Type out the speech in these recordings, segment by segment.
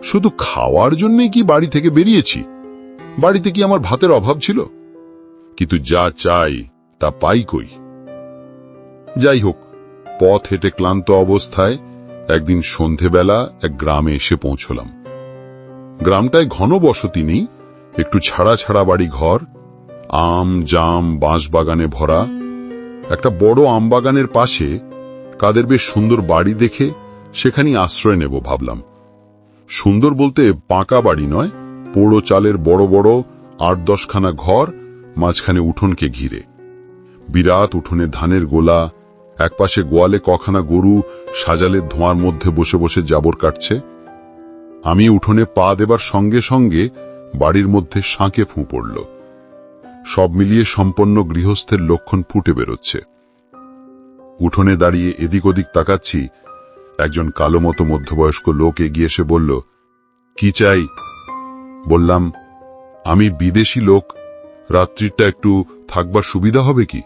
শুধু খাওয়ার জন্যই কি বাড়ি থেকে বেরিয়েছি? বাড়িতে কি আমার ভাতের অভাব ছিল? কিন্তু যা চাই তা পাই কই? যাই হোক, পথ হেঁটে ক্লান্ত অবস্থায় একদিন সন্ধেবেলা এক গ্রামে এসে পৌঁছলাম। গ্রামটায় ঘন বসতি নেই, একটু ছাড়া ছাড়া বাড়ি ঘর, আম জাম বাঁশ বাগানে ভরা। একটা বড় আম বাগানের পাশে কাদের বেশ সুন্দর বাড়ি দেখে সেখানেই আশ্রয় নেব ভাবলাম। সুন্দর বলতে পাকা বাড়ি নয়, পোড়ো চালের বড় বড় ৮-১০খানা ঘর, মাঝখানে উঠোনকে ঘিরে। বিরাট উঠোনে ধানের গোলা, একপাশে গোয়ালে কখানা গরু সাজালের ধোঁয়ার মধ্যে বসে বসে জাবর কাটছে। আমি উঠোনে পা দেবার সঙ্গে সঙ্গে বাড়ির মধ্যে শাঁকে ফুঁ পড়ল। সব মিলিয়ে সম্পন্ন গৃহস্থের লক্ষণ ফুটে বেরোচ্ছে। উঠোনে দাঁড়িয়ে এদিক ওদিক তাকাচ্ছি, একজন কালো মতো মধ্যবয়স্ক লোক এগিয়ে এসে বলল, কি চাই? বললাম, আমি বিদেশি লোক, রাত্রিটা একটু থাকবার সুবিধা হবে কি?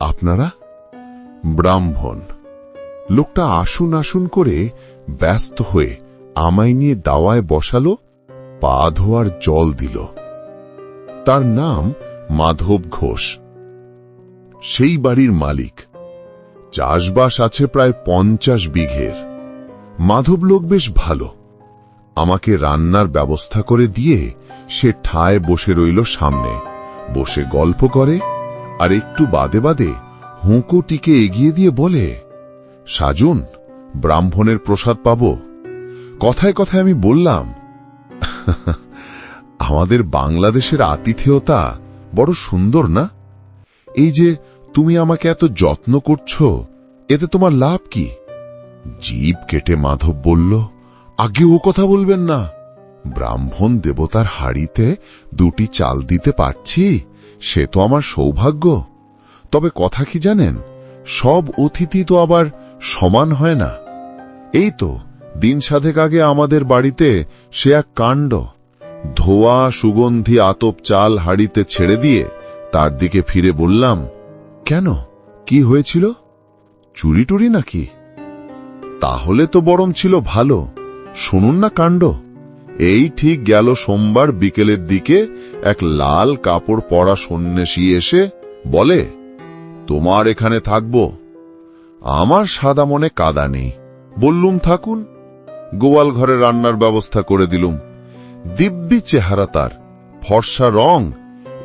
আপনারা? ব্রাহ্মণ। লোকটা আসুন আসুন করে ব্যস্ত হয়ে আমায় নিয়ে দাওয়ায় বসালো, পা ধোয়ার জল দিল। তার নাম মাধব ঘোষ। সেই বাড়ির মালিক। চাষবাস আছে প্রায় ৫০ বিঘের। মাধব লোক বেশ ভালো। আমাকে রান্নার ব্যবস্থা করে দিয়ে সে ঠায় বসে রইল সামনে, বসে গল্প করে, আর একটু বাদে বাদে হুঁকোটিকে এগিয়ে দিয়ে বলে, সাজুন, ব্রাহ্মণের প্রসাদ পাব। কথায় কথায় আমি বললাম, আমাদের বাংলাদেশের আতিথেয়তা বড় সুন্দর না? এই যে তুমি আমাকে এত যত্ন করছো, এতে তোমার লাভ কি? জিভ কেটে মাধব বলল, আগে ও কথা বলবেন না। ব্রাহ্মণ দেবতার হাড়িতে ২টি চাল দিতে পারছি, সে তো আমার সৌভাগ্য। তবে কথা কি জানেন, সব অতিথি তো আবার সমান হয় না। এই তো দিন সাধেক আগে আমাদের বাড়িতে সে এক কাণ্ড। ধোয়া সুগন্ধি আতপ চাল হাড়িতে ছেড়ে দিয়ে তার দিকে ফিরে বললাম, কেন, কি হয়েছিল? চুরি টুরি নাকি? তাহলে তো বরং ছিল ভালো। শুনুন না কাণ্ড। এই ঠিক গেল সোমবার বিকেলের দিকে এক লাল কাপড় পরা সন্ন্যাসী এসে বলে, তোমার এখানে থাকবো। আমার সাদা মনে কাদা নেই, বললুম থাকুন। গোয়াল ঘরে রান্নার ব্যবস্থা করে দিলুম। দিব্যি চেহারা তার, ফর্সা রং,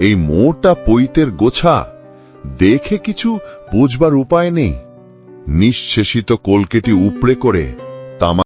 এই মোটা পৈতের গোছা, দেখে কিছু বুঝবার উপায় নেই। নিঃশেষিত কলকেটি উপড়ে করে তামা